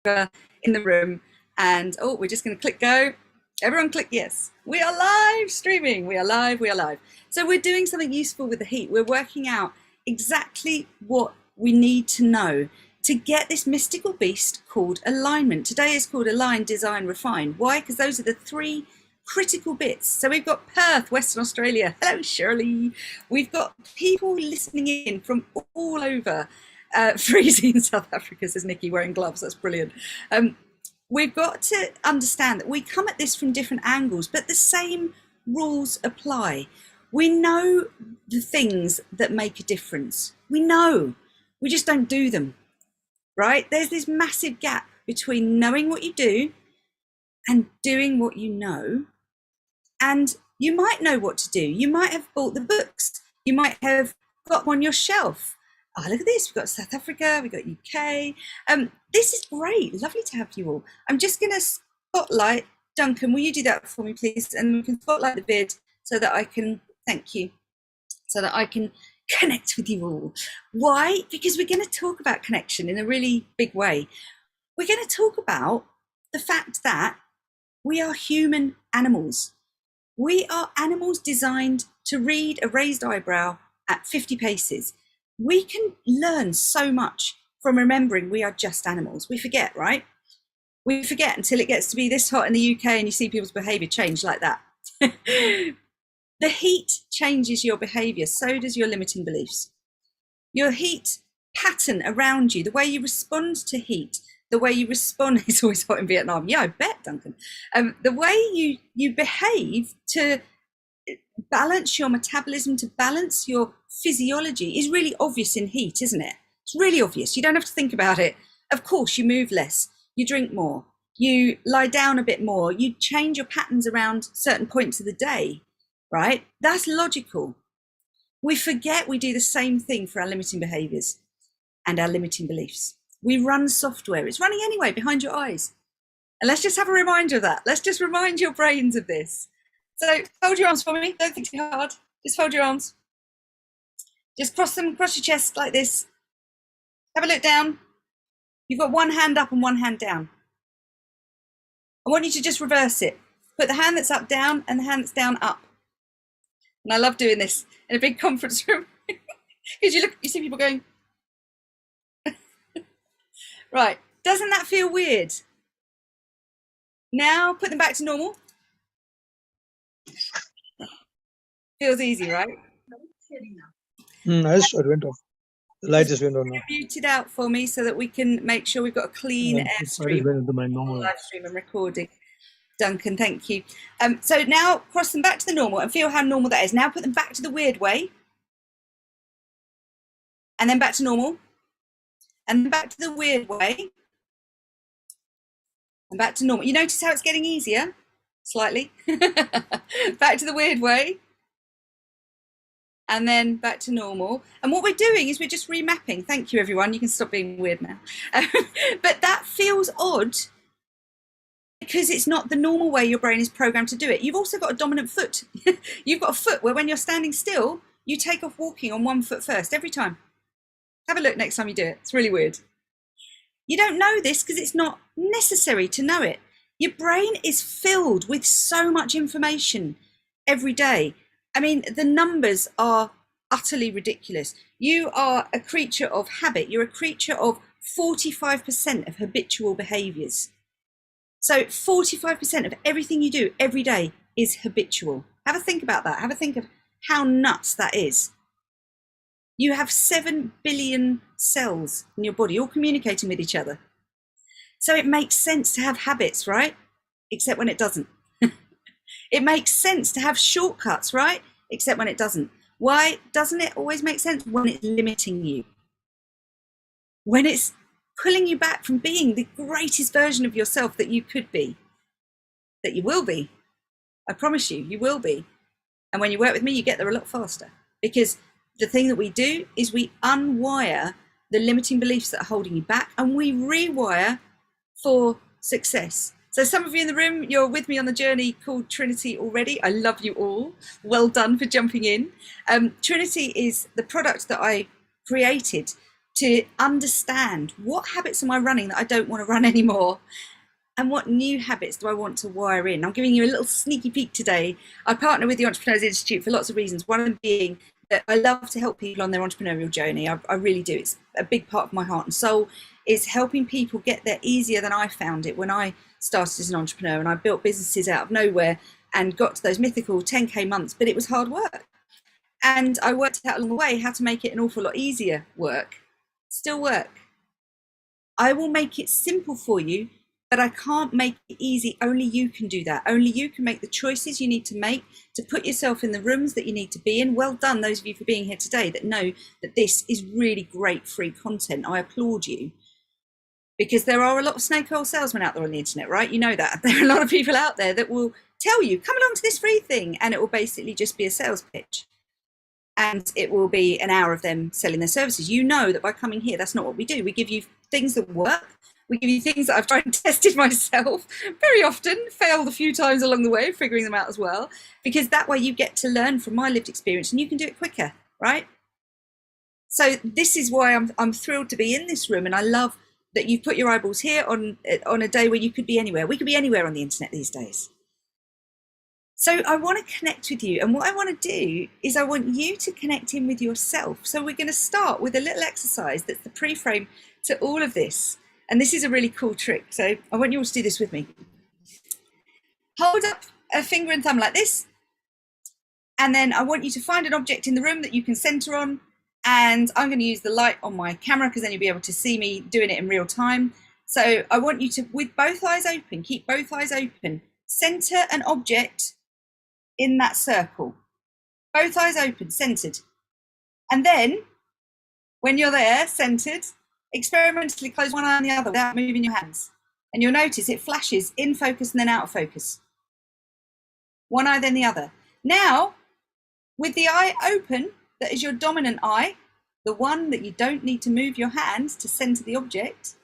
photographer in the room. And oh, we're just going to click go. Everyone click yes. We are live streaming. We are live. We are live. So we're doing something useful with the heat. We're working out exactly what we need to know to get this mystical beast called alignment. Today is called Align, Design, Refine. Why? Because those are the three critical bits. So we've got Perth, Western Australia. Hello, Shirley. We've got people listening in from all over. Freezing in South Africa, says Nikki, wearing gloves. That's brilliant. We've got to understand that we come at this from different angles, but the same rules apply. We know the things that make a difference. We know, we just don't do them, right? There's this massive gap between knowing what you do and doing what you know. And you might know what to do. You might have bought the books. You might have got them on your shelf. Oh, look at this, we've got South Africa, we've got UK. This is great, lovely to have you all. I'm just gonna spotlight, Duncan, will you do that for me, please? And we can spotlight the vid so that I can, thank you, so that I can connect with you all. Why? Because we're gonna talk about connection in a really big way. We're gonna talk about the fact that we are human animals. We are animals designed to read a raised eyebrow at 50 paces. We can learn so much from remembering we are just animals. We forget, right? We forget until it gets to be this hot in the UK and you see people's behaviour change like that. The heat changes your behaviour, so does your limiting beliefs. Your heat pattern around you, the way you respond to heat, the way you respond, it's always hot in Vietnam. Yeah, I bet, Duncan. The way you behave to balance your metabolism, to balance your physiology is really obvious in heat, isn't it? It's really obvious. You don't have to think about it. Of course, you move less, you drink more, you lie down a bit more, you change your patterns around certain points of the day, right? That's logical. We forget we do the same thing for our limiting behaviors and our limiting beliefs. We run software. It's running anyway behind your eyes. And let's just have a reminder of that. Let's just remind your brains of this. So fold your arms for me. Don't think too hard. Just fold your arms. Just cross them, cross your chest like this. Have a look down. You've got one hand up and one hand down. I want you to just reverse it. Put the hand that's up down and the hand that's down up. And I love doing this in a big conference room because you see people going. Right. Doesn't that feel weird? Now put them back to normal. Feels easy, right? It went off. The light just went on now. Mute it out for me so that we can make sure we've got a clean airstream. Went into my normal live stream and recording. Duncan, thank you. So now cross them back to the normal and feel how normal that is. Now put them back to the weird way. And then back to normal. And then back to the weird way. And back to normal. You notice how it's getting easier? Slightly. Back to the weird way. And then back to normal. And what we're doing is we're just remapping. Thank you, everyone. You can stop being weird now. But that feels odd because it's not the normal way your brain is programmed to do it. You've also got a dominant foot. You've got a foot where when you're standing still, you take off walking on one foot first every time. Have a look next time you do it. It's really weird. You don't know this because it's not necessary to know it. Your brain is filled with so much information every day. I mean, the numbers are utterly ridiculous. You are a creature of habit. You're a creature of 45% of habitual behaviors. So 45% of everything you do every day is habitual. Have a think about that. Have a think of how nuts that is. You have 7 billion cells in your body, all communicating with each other. So it makes sense to have habits, right? Except when it doesn't. It makes sense to have shortcuts, right? Except when it doesn't. Why doesn't it always make sense? When it's limiting you. When it's pulling you back from being the greatest version of yourself that you could be. That you will be. I promise you, you will be. And when you work with me, you get there a lot faster. Because the thing that we do is we unwire the limiting beliefs that are holding you back and we rewire for success. So some of you in the room, you're with me on the journey called Trinity already. I love you all. Well done for jumping in. Trinity is the product that I created to understand what habits am I running that I don't want to run anymore, and what new habits do I want to wire in. I'm giving you a little sneaky peek today. I partner with the Entrepreneurs Institute for lots of reasons. One of them being that I love to help people on their entrepreneurial journey. I really do. It's a big part of my heart and soul, is helping people get there easier than I found it when I started as an entrepreneur and I built businesses out of nowhere and got to those mythical 10K months, but it was hard work. And I worked out along the way how to make it an awful lot easier work. Still work. I will make it simple for you, but I can't make it easy. Only you can do that. Only you can make the choices you need to make to put yourself in the rooms that you need to be in. Well done, those of you for being here today that know that this is really great free content. I applaud you, because there are a lot of snake oil salesmen out there on the internet, right? You know that. There are a lot of people out there that will tell you, come along to this free thing, and it will basically just be a sales pitch. And it will be an hour of them selling their services. You know that by coming here, that's not what we do. We give you things that work. We give you things that I've tried and tested myself, very often, failed a few times along the way, figuring them out as well, because that way you get to learn from my lived experience and you can do it quicker, right? So this is why I'm thrilled to be in this room, and I love that you've put your eyeballs here on a day where you could be anywhere. We could be anywhere on the internet these days. So I want to connect with you, and what I want to do is I want you to connect in with yourself. So we're going to start with a little exercise that's the pre-frame to all of this. And this is a really cool trick. So I want you all to do this with me. Hold up a finger and thumb like this. And then I want you to find an object in the room that you can center on. And I'm going to use the light on my camera because then you'll be able to see me doing it in real time. So I want you to, with both eyes open, keep both eyes open, center an object in that circle. Both eyes open, centered. And then when you're there, centered, experimentally close one eye and the other without moving your hands. And you'll notice it flashes in focus and then out of focus. One eye, then the other. Now, with the eye open, that is your dominant eye, the one that you don't need to move your hands to center the object.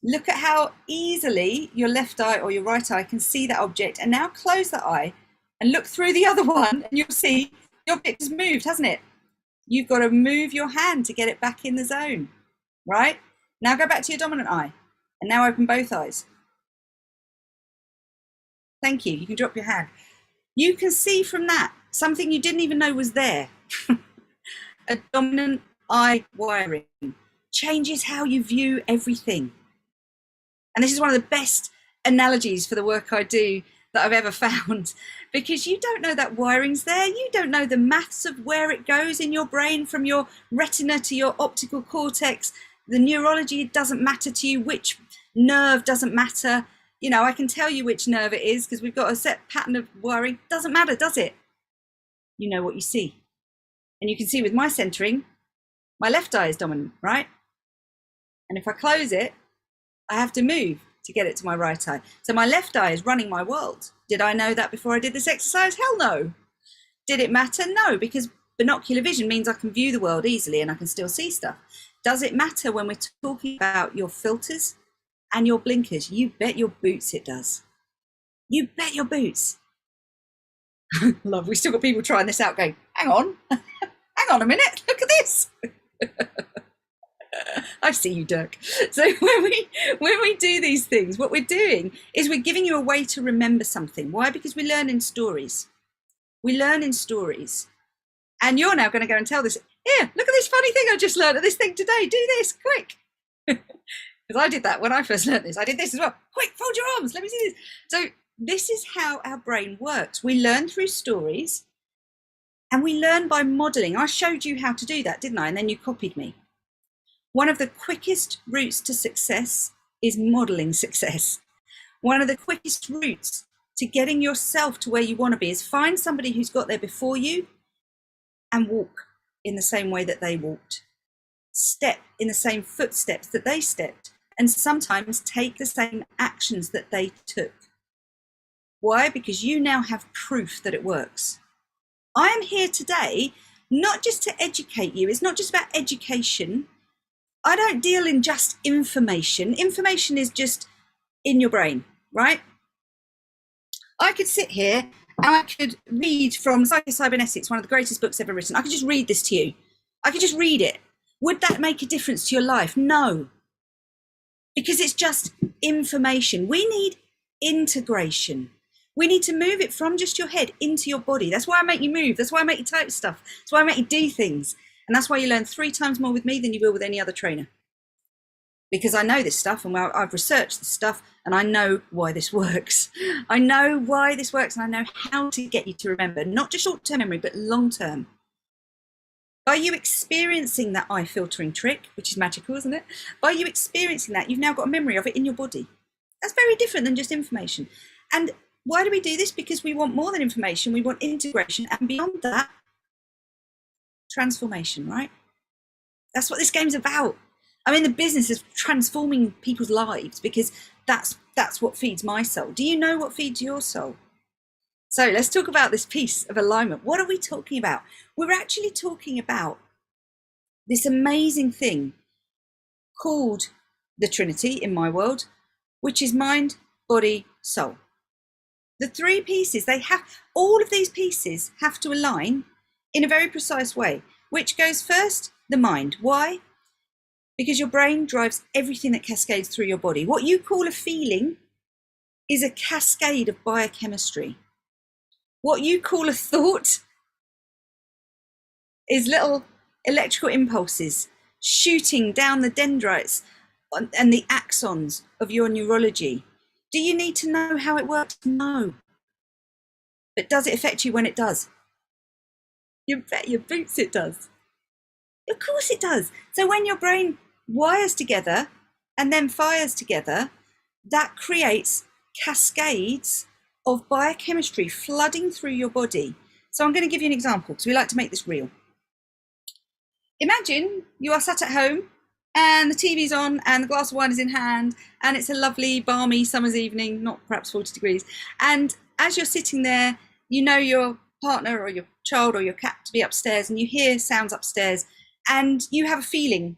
Look at how easily your left eye or your right eye can see that object. And now close that eye and look through the other one, and you'll see the object has moved, hasn't it? You've got to move your hand to get it back in the zone, right? Now go back to your dominant eye and now open both eyes. Thank you. You can drop your hand. You can see from that something you didn't even know was there. A dominant eye wiring changes how you view everything. And this is one of the best analogies for the work I do that I've ever found, because you don't know that wiring's there. You don't know the maths of where it goes in your brain from your retina to your optical cortex. The neurology doesn't matter to you. Which nerve doesn't matter. You know, I can tell you which nerve it is because we've got a set pattern of wiring. Doesn't matter, does it? You know what you see. And you can see with my centering, my left eye is dominant, right? And if I close it, I have to move to get it to my right eye. So my left eye is running my world. Did I know that before I did this exercise? Hell no. Did it matter? No, because binocular vision means I can view the world easily and I can still see stuff. Does it matter when we're talking about your filters and your blinkers? You bet your boots it does. You bet your boots. Love, we still got people trying this out going, hang on a minute, look at this. I see you, Dirk. So when we do these things, what we're doing is we're giving you a way to remember something. Why? Because we learn in stories. We learn in stories. And you're now going to go and tell this. Here, look at this funny thing I just learned at this thing today. Do this, quick. Because I did that when I first learned this. I did this as well. Quick, fold your arms. Let me see this. So this is how our brain works. We learn through stories and we learn by modeling. I showed you how to do that, didn't I? And then you copied me. One of the quickest routes to success is modeling success. One of the quickest routes to getting yourself to where you want to be is find somebody who's got there before you and walk in the same way that they walked. Step in the same footsteps that they stepped, and sometimes take the same actions that they took. Why? Because you now have proof that it works. I am here today not just to educate you. It's not just about education. I don't deal in just information. Information is just in your brain, right? I could sit here and I could read from Psycho-Cybernetics, one of the greatest books ever written. I could just read this to you. I could just read it. Would that make a difference to your life? No, because it's just information. We need integration. We need to move it from just your head into your body. That's why I make you move. That's why I make you type stuff. That's why I make you do things. And that's why you learn 3 times more with me than you will with any other trainer. Because I know this stuff, and I've researched this stuff, and I know why this works. I know why this works, and I know how to get you to remember, not just short-term memory, but long-term. By you experiencing that eye filtering trick, which is magical, isn't it? By you experiencing that, you've now got a memory of it in your body. That's very different than just information. And why do we do this? Because we want more than information. We want integration, and beyond that, transformation, right? That's what this game's about. I'm in the business of transforming people's lives because that's what feeds my soul. Do you know what feeds your soul? So let's talk about this piece of alignment. What are we talking about? We're actually talking about this amazing thing called the Trinity in my world, which is mind, body, soul. The 3 pieces, all of these pieces have to align in a very precise way, which goes first, the mind. Why? Because your brain drives everything that cascades through your body. What you call a feeling is a cascade of biochemistry. What you call a thought is little electrical impulses shooting down the dendrites and the axons of your neurology. Do you need to know how it works? No. But does it affect you when it does? You bet your boots it does. Of course it does. So when your brain wires together and then fires together, that creates cascades of biochemistry flooding through your body. So I'm going to give you an example because we like to make this real. Imagine you are sat at home and the TV's on and the glass of wine is in hand and it's a lovely balmy summer's evening, not perhaps 40 degrees. And as you're sitting there, you know your partner or your child or your cat to be upstairs and you hear sounds upstairs and you have a feeling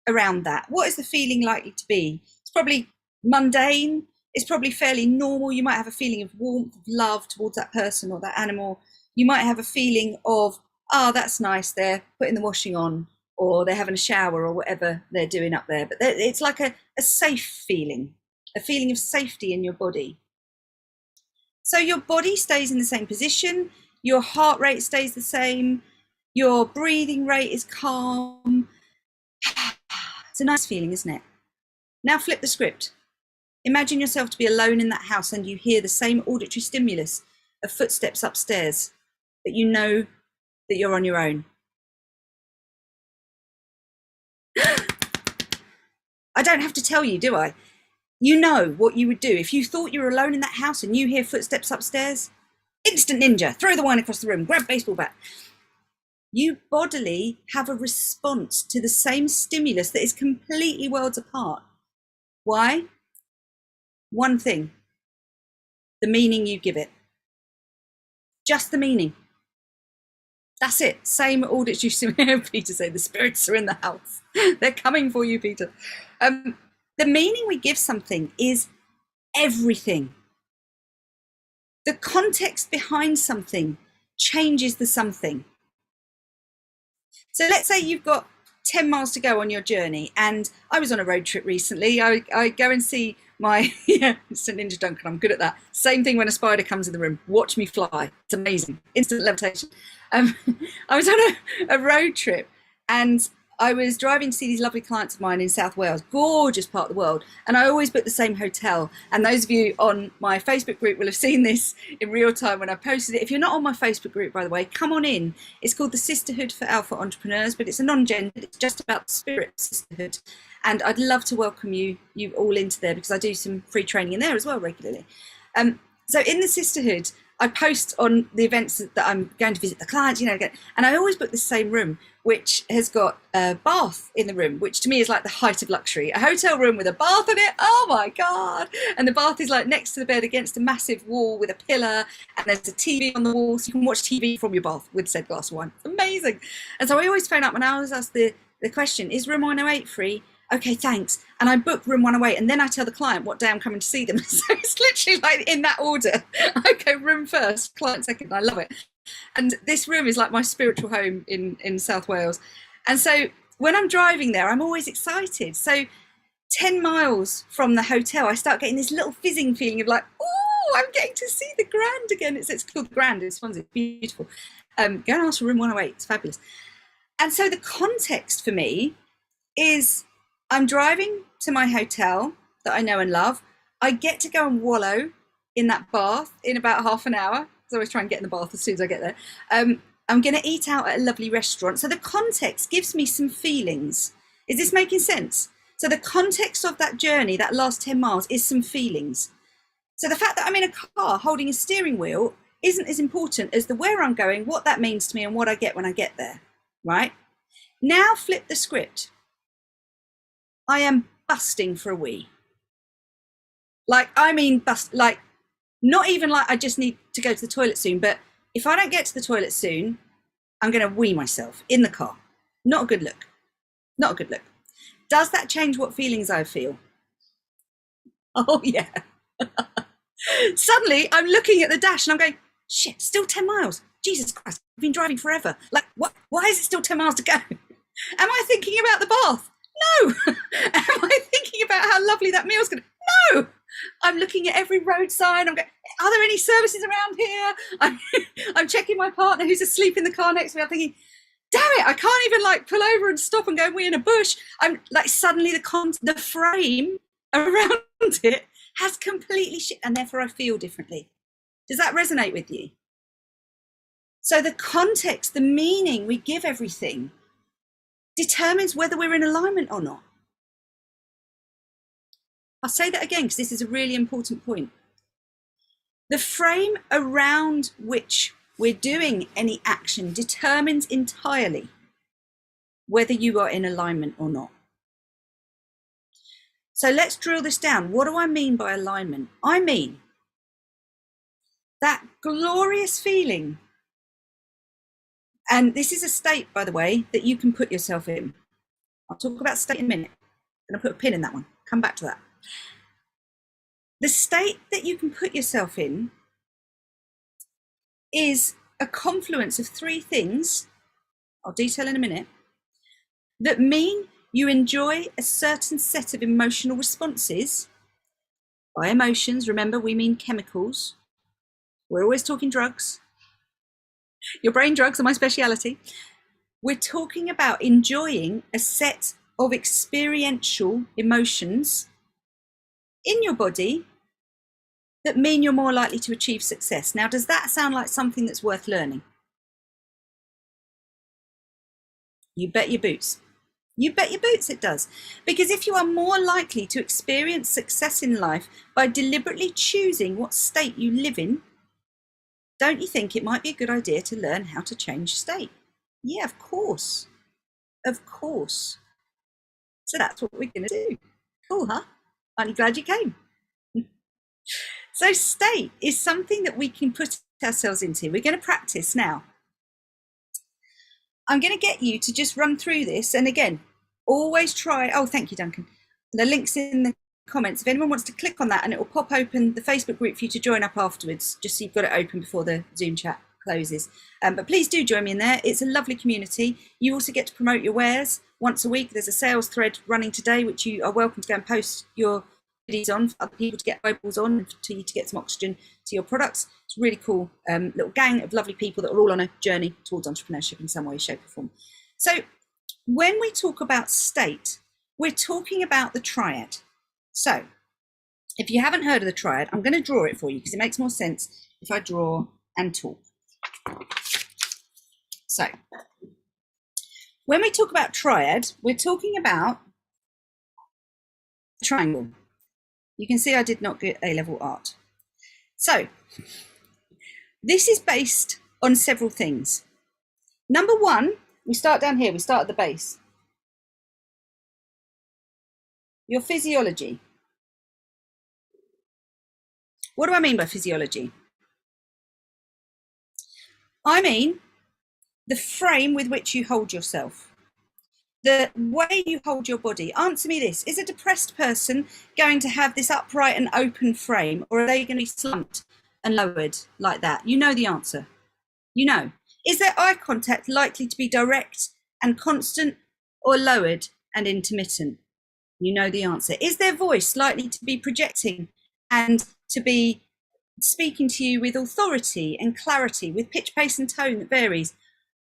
around that. What is the feeling likely to be? It's probably mundane. It's probably fairly normal. You might have a feeling of warmth, of love towards that person or that animal. You might have a feeling of, oh, that's nice, they're putting the washing on or they're having a shower or whatever they're doing up there. But it's like a safe feeling, a feeling of safety in your body. So your body stays in the same position, your heart rate stays the same, your breathing rate is calm. It's a nice feeling, isn't it? Now flip the script. Imagine yourself to be alone in that house and you hear the same auditory stimulus of footsteps upstairs, but you know that you're on your own. I don't have to tell you, do I? You know what you would do if you thought you were alone in that house and you hear footsteps upstairs. Instant ninja, throw the wine across the room, grab baseball bat. You bodily have a response to the same stimulus that is completely worlds apart. Why? One thing, the meaning you give it. Just the meaning. That's it. Same auditory stimulus. Peter say the spirits are in the house. They're coming for you, Peter. The meaning we give something is everything. The context behind something changes the something. So let's say you've got 10 miles to go on your journey, and I was on a road trip recently. I go and see my instant ninja Duncan. I'm good at that. Same thing when a spider comes in the room. Watch me fly. It's amazing. Instant levitation. I was on a road trip, and I was driving to see these lovely clients of mine in South Wales, gorgeous part of the world. And I always book the same hotel. And those of you on my Facebook group will have seen this in real time when I posted it. If you're not on my Facebook group, by the way, come on in. It's called the Sisterhood for Alpha Entrepreneurs, but it's a non-gendered, it's just about the spirit sisterhood. And I'd love to welcome you all into there because I do some free training in there as well regularly. So in the Sisterhood, I post on the events that I'm going to visit the clients, and I always book the same room, which has got a bath in the room, which to me is like the height of luxury. A hotel room with a bath in it, oh my God. And the bath is like next to the bed against a massive wall with a pillar, and there's a TV on the wall, so you can watch TV from your bath with said glass of wine. It's amazing. And so I always phone up when I always ask the question, is room 108 free? Okay, thanks. And I book room 108, and then I tell the client what day I'm coming to see them. So it's literally like in that order. I go room first, client second. I love it. And this room is like my spiritual home in South Wales. And so when I'm driving there, I'm always excited. So 10 miles from the hotel, I start getting this little fizzing feeling of like, oh, I'm getting to see the Grand again. It's called the Grand in Swansea. It's beautiful. Go and ask for room 108. It's fabulous. And so the context for me is I'm driving to my hotel that I know and love. I get to go and wallow in that bath in about half an hour. So I always try and get in the bath as soon as I get there. I'm going to eat out at a lovely restaurant. So the context gives me some feelings. Is this making sense? So the context of that journey, that last 10 miles, is some feelings. So the fact that I'm in a car holding a steering wheel isn't as important as the where I'm going, what that means to me, and what I get when I get there, right? Now flip the script. I am busting for a wee. Like, I mean, like, not even like I just need to go to the toilet soon, but if I don't get to the toilet soon, I'm going to wee myself in the car. Not a good look. Not a good look. Does that change what feelings I feel? Oh, yeah. Suddenly, I'm looking at the dash and I'm going, shit, still 10 miles. Jesus Christ, I've been driving forever. Like, what? Why is it still 10 miles to go? Am I thinking about the bath? No. Am I thinking about how lovely that meal's going to? No. I'm looking at every road sign. I'm going, are there any services around here? I'm checking my partner who's asleep in the car next to me. I'm thinking, damn it, I can't even like pull over and stop and go and wee in a bush. I'm like, suddenly the frame around it has completely shit, and therefore I feel differently. Does that resonate with you? So the context, the meaning we give everything determines whether we're in alignment or not. I'll say that again because this is a really important point. The frame around which we're doing any action determines entirely whether you are in alignment or not. So let's drill this down. What do I mean by alignment? I mean that glorious feeling, and this is a state, by the way, that you can put yourself in. I'll talk about state in a minute. I'm going to put a pin in that one. Come back to that. The state that you can put yourself in is a confluence of three things, I'll detail in a minute, that mean you enjoy a certain set of emotional responses. By emotions, remember, we mean chemicals. We're always talking drugs. Your brain drugs are my speciality. We're talking about enjoying a set of experiential emotions in your body that mean you're more likely to achieve success. Now, does that sound like something that's worth learning? You bet your boots. You bet your boots it does. Because if you are more likely to experience success in life by deliberately choosing what state you live in, don't you think it might be a good idea to learn how to change state? Yeah, of course. Of course. So that's what we're going to do. Cool, huh? Aren't you glad you came? So state is something that we can put ourselves into. We're going to practice now. I'm going to get you to just run through this. And again, always try. Oh, thank you, Duncan. The link's in the comments. If anyone wants to click on that, and it will pop open the Facebook group for you to join up afterwards, just so you've got it open before the Zoom chat closes. But please do join me in there. It's a lovely community. You also get to promote your wares once a week. There's a sales thread running today, which you are welcome to go and post your videos on for other people to get eyeballs on, and to you to get some oxygen to your products. It's a really cool little gang of lovely people that are all on a journey towards entrepreneurship in some way, shape or form. So when we talk about state, we're talking about the triad. So if you haven't heard of the triad, I'm going to draw it for you because it makes more sense if I draw and talk. So when we talk about triad, we're talking about a triangle. You can see I did not get A-level art. So this is based on several things. Number one, we start down here, we start at the base. Your physiology. What do I mean by physiology? I mean the frame with which you hold yourself. The way you hold your body. Answer me this. Is a depressed person going to have this upright and open frame, or are they going to be slumped and lowered like that? You know the answer. You know. Is their eye contact likely to be direct and constant, or lowered and intermittent? You know the answer. Is their voice likely to be projecting and to be speaking to you with authority and clarity, with pitch, pace, and tone that varies?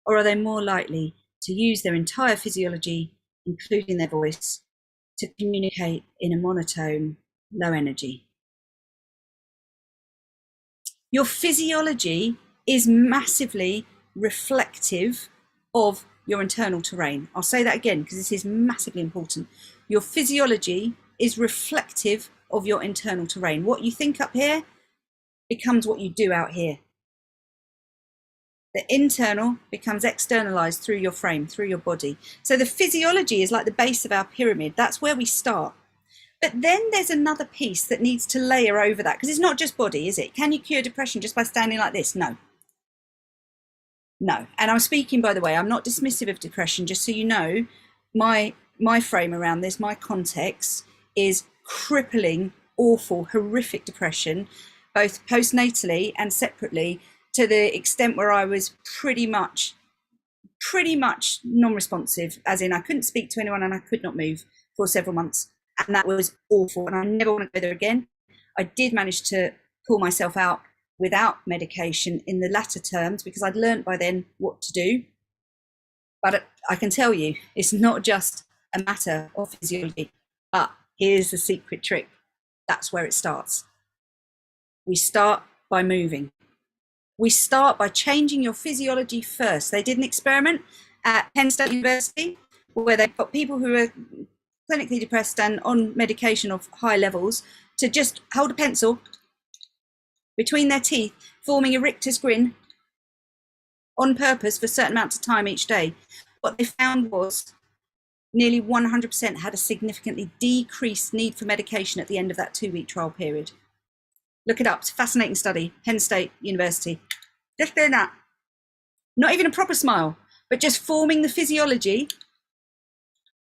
Or are they more likely to use their entire physiology, including their voice, to communicate in a monotone, low energy? Your physiology is massively reflective of your internal terrain. I'll say that again because this is massively important. Your physiology is reflective of your internal terrain. What you think up here becomes what you do out here. The internal becomes externalized through your frame, through your body. So the physiology is like the base of our pyramid. That's where we start. But then there's another piece that needs to layer over that, because it's not just body, is it? Can you cure depression just by standing like this? No. No. And I'm speaking, by the way, I'm not dismissive of depression, just so you know, my frame around this, my context is crippling, awful, horrific depression, both postnatally and separately, to the extent where I was pretty much non-responsive, as in I couldn't speak to anyone and I could not move for several months. And that was awful. And I never want to go there again. I did manage to pull myself out without medication in the latter terms, because I'd learned by then what to do. But I can tell you, it's not just a matter of physiology. But here's the secret trick. That's where it starts. We start by moving. We start by changing your physiology first. They did an experiment at Penn State University where they've got people who are clinically depressed and on medication of high levels to just hold a pencil between their teeth, forming a rictus grin on purpose for a certain amount of time each day. What they found was nearly 100% had a significantly decreased need for medication at the end of that 2-week trial period. Look it up. It's a fascinating study. Penn State University. Just doing that. Not even a proper smile, but just forming the physiology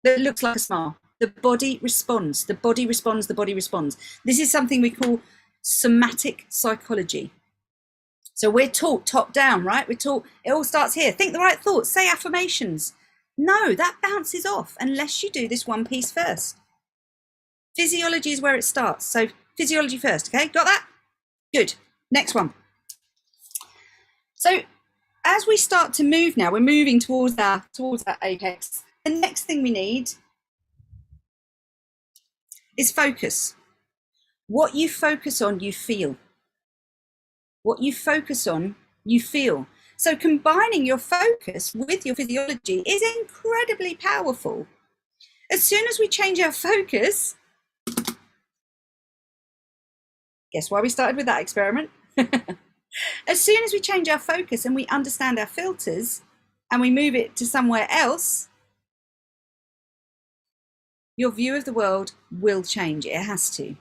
that looks like a smile. The body responds. The body responds. The body responds. This is something we call somatic psychology. So we're taught top down, right? We're taught it all starts here. Think the right thoughts. Say affirmations. No, that bounces off unless you do this one piece first. Physiology is where it starts. So physiology first, okay? Got that? Good. Next one. So as we start to move now, we're moving towards that apex. The next thing we need is focus. What you focus on, you feel. What you focus on, you feel. So combining your focus with your physiology is incredibly powerful. As soon as we change our focus, guess why we started with that experiment? As soon as we change our focus and we understand our filters and we move it to somewhere else, your view of the world will change. It has to.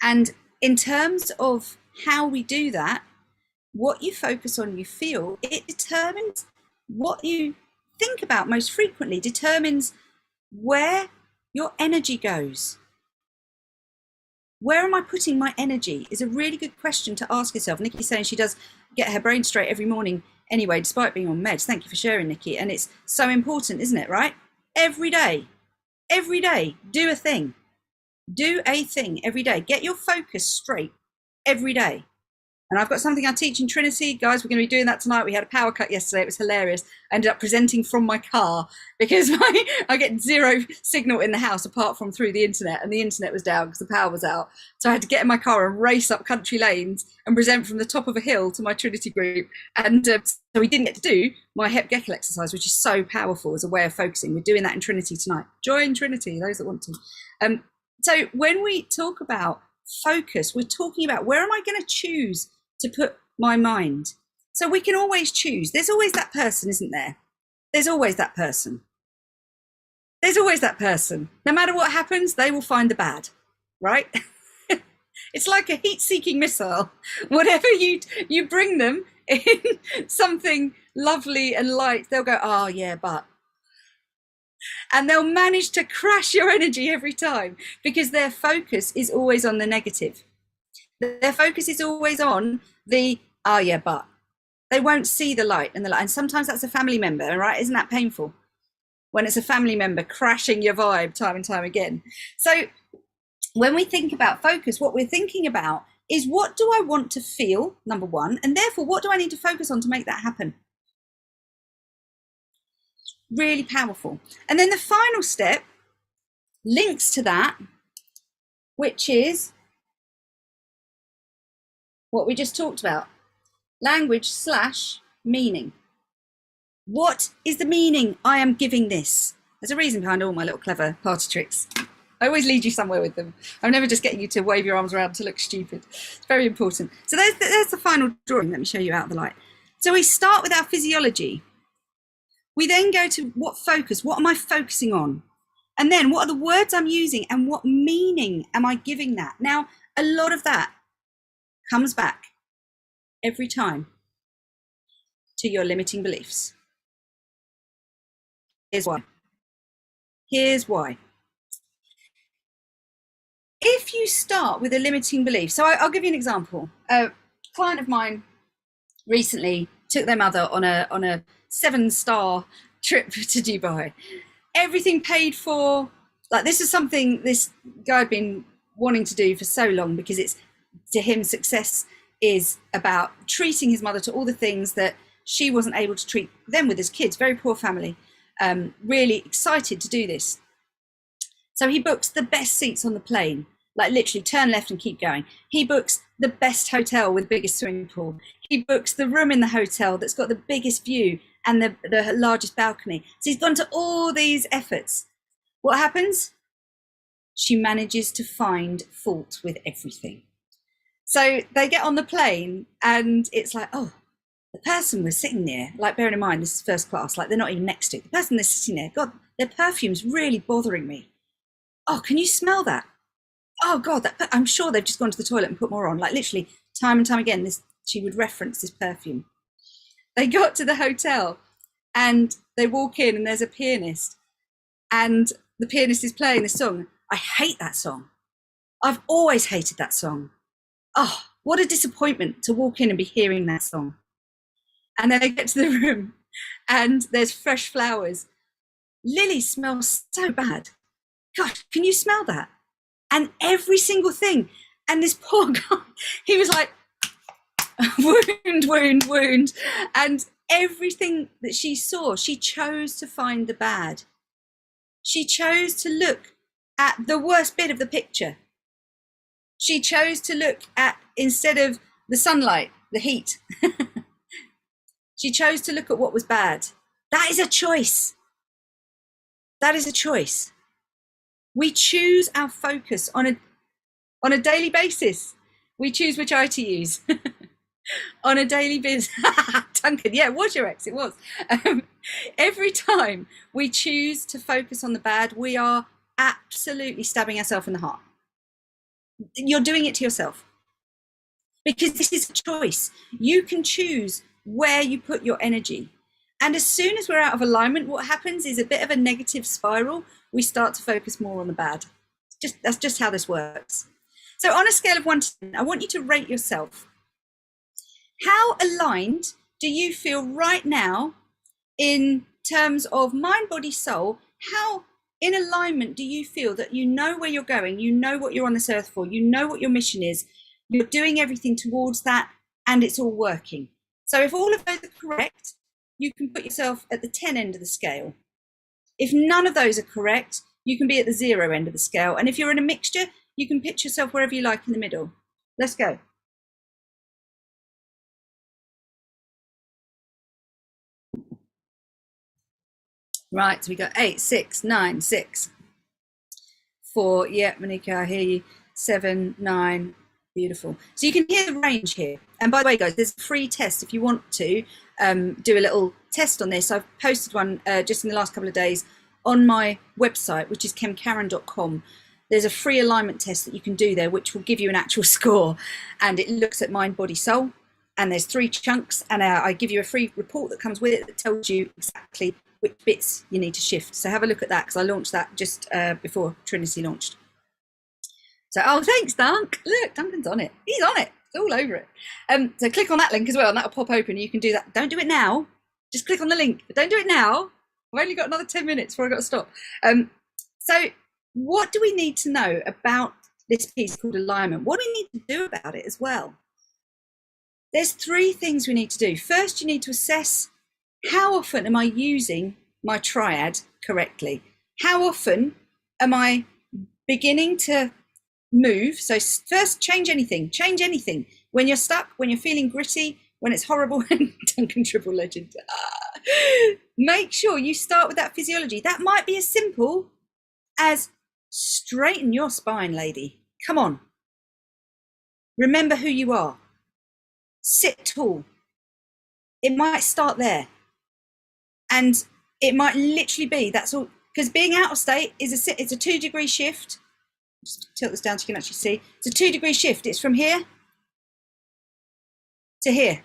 And in terms of how we do that, what you focus on, you feel, it determines what you think about most frequently, determines where your energy goes. Where am I putting my energy is a really good question to ask yourself. Nikki's saying she does get her brain straight every morning anyway, despite being on meds. Thank you for sharing, Nikki. And it's so important, isn't it, right? Every day, do a thing. Do a thing every day. Get your focus straight every day. And I've got something I teach in Trinity. Guys, we're going to be doing that tonight. We had a power cut yesterday. It was hilarious. I ended up presenting from my car because I get zero signal in the house apart from through the internet. And the internet was down because the power was out. So I had to get in my car and race up country lanes and present from the top of a hill to my Trinity group. And so we didn't get to do my hep Geckel exercise, which is so powerful as a way of focusing. We're doing that in Trinity tonight. Join Trinity, those that want to. So when we talk about focus, we're talking about where am I going to choose to put my mind? So we can always choose. There's always that person, isn't there? There's always that person. There's always that person. No matter what happens, they will find the bad, right? It's like a heat-seeking missile. Whatever you bring them in something lovely and light, they'll go, oh yeah, but. And they'll manage to crash your energy every time because their focus is always on the negative. Their focus is always on the, oh yeah, but. They won't see the light and the light. And sometimes that's a family member, right? Isn't that painful? when it's a family member crashing your vibe time and time again. So when we think about focus, what we're thinking about is, what do I want to feel, number one, and therefore what do I need to focus on to make that happen? Really powerful. And then the final step links to that, which is what we just talked about, language / meaning. What is the meaning I am giving this? There's a reason behind all my little clever party tricks. I always lead you somewhere with them. I'm never just getting you to wave your arms around to look stupid. It's very important. So there's the final drawing. Let me show you out of the light. So we start with our physiology. We then go to what focus, what am I focusing on? And then what are the words I'm using and what meaning am I giving that? Now, a lot of that comes back every time to your limiting beliefs. Here's why. Here's why. If you start with a limiting belief, so I'll give you an example. A client of mine recently took their mother on a 7-star trip to Dubai. Everything paid for. Like, this is something this guy had been wanting to do for so long, because it's, to him, success is about treating his mother to all the things that she wasn't able to treat them with as kids. Very poor family. Really excited to do this. So he books the best seats on the plane, like literally turn left and keep going. He books the best hotel with the biggest swimming pool. He books the room in the hotel that's got the biggest view and the largest balcony. So he's gone to all these efforts. What happens? She manages to find fault with everything. So they get on the plane and it's like, oh, the person was sitting there, like, bearing in mind this is first class, like they're not even next to it. The person that's sitting there, God, their perfume's really bothering me. Oh, can you smell that? Oh God, I'm sure they've just gone to the toilet and put more on. Like, literally time and time again, she would reference this perfume. They got to the hotel and they walk in and there's a pianist, and the pianist is playing the song. I hate that song. I've always hated that song. Oh, what a disappointment to walk in and be hearing that song. And then they get to the room and there's fresh flowers. Lily smells so bad. Gosh, can you smell that? And every single thing. And this poor guy, he was like, wound, wound, wound. And everything that she saw, she chose to find the bad. She chose to look at the worst bit of the picture. She chose to look at, instead of the sunlight, the heat. She chose to look at what was bad. That is a choice. That is a choice. We choose our focus on a daily basis. We choose which eye to use. On a daily basis. Duncan, yeah, it was your ex, it was. Every time we choose to focus on the bad, we are absolutely stabbing ourselves in the heart. You're doing it to yourself. Because this is a choice. You can choose where you put your energy. And as soon as we're out of alignment, what happens is a bit of a negative spiral. We start to focus more on the bad. That's just how this works. So on a scale of 1 to 10, I want you to rate yourself. How aligned do you feel right now in terms of mind, body, soul? How in alignment do you feel that you know where you're going? You know what you're on this earth for. You know what your mission is. You're doing everything towards that, and it's all working. So if all of those are correct, you can put yourself at the 10 end of the scale. If none of those are correct, you can be at the 0 end of the scale. And if you're in a mixture, you can pitch yourself wherever you like in the middle. Let's go. Right, so we got 8, 6, 9, 6, 4. Yeah, Monica, I hear you. 7, 9. Beautiful. So you can hear the range here. And by the way, guys, there's a free test if you want to do a little test on this. I've posted one just in the last couple of days on my website, which is kemkaren.com. There's a free alignment test that you can do there, which will give you an actual score. And it looks at mind, body, soul. And there's 3 chunks. And I give you a free report that comes with it that tells you exactly which bits you need to shift. So have a look at that, because I launched that just before Trinity launched. So, oh, thanks, Dunk. Look, Duncan's on it. He's on it. It's all over it. So click on that link as well, and that'll pop open. You can do that. Don't do it now. Just click on the link, but don't do it now. I've only got another 10 minutes before I've got to stop. So what do we need to know about this piece called alignment? What do we need to do about it as well? There's 3 things we need to do. First, you need to assess how often am I using my triad correctly? How often am I beginning to move? So first, change anything. When you're stuck, when you're feeling gritty, when it's horrible, Duncan Triple Legend. Make sure you start with that physiology. That might be as simple as straighten your spine, lady. Come on. Remember who you are. Sit tall. It might start there. And it might literally be, that's all, because being out of state it's a 2-degree shift. Just tilt this down so you can actually see. It's a 2-degree shift. It's from here to here.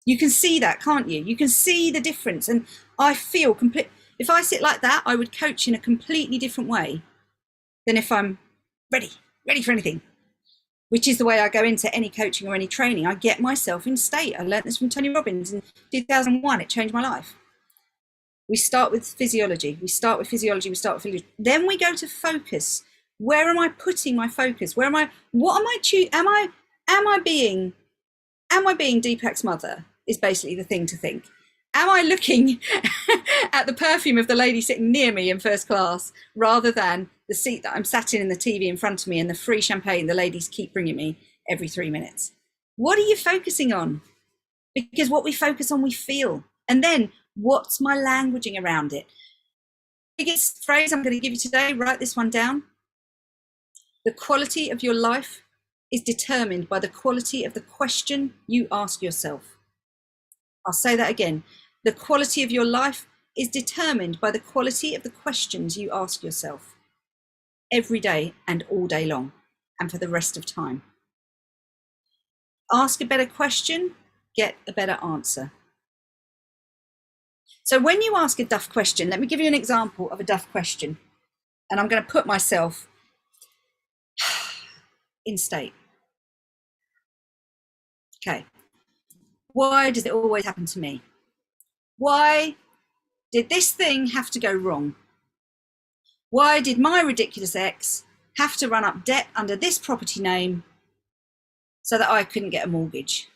You can see that, can't you? You can see the difference. And I feel complete. If I sit like that, I would coach in a completely different way than if I'm ready for anything, which is the way I go into any coaching or any training. I get myself in state. I learned this from Tony Robbins in 2001. It changed my life. We start with physiology. Then we go to focus. Where am I putting my focus? What am I choosing? Am I being Deepak's mother is basically the thing to think. Am I looking at the perfume of the lady sitting near me in first class rather than the seat that I'm sat in the TV in front of me and the free champagne the ladies keep bringing me every 3 minutes? What are you focusing on? Because what we focus on, we feel. And then what's my languaging around it? Biggest phrase I'm going to give you today, write this one down. The quality of your life is determined by the quality of the question you ask yourself. I'll say that again. The quality of your life is determined by the quality of the questions you ask yourself every day and all day long and for the rest of time. Ask a better question, get a better answer. So when you ask a duff question, let me give you an example of a duff question. And I'm going to put myself in state. Okay. Why does it always happen to me? Why did this thing have to go wrong? Why did my ridiculous ex have to run up debt under this property name so that I couldn't get a mortgage?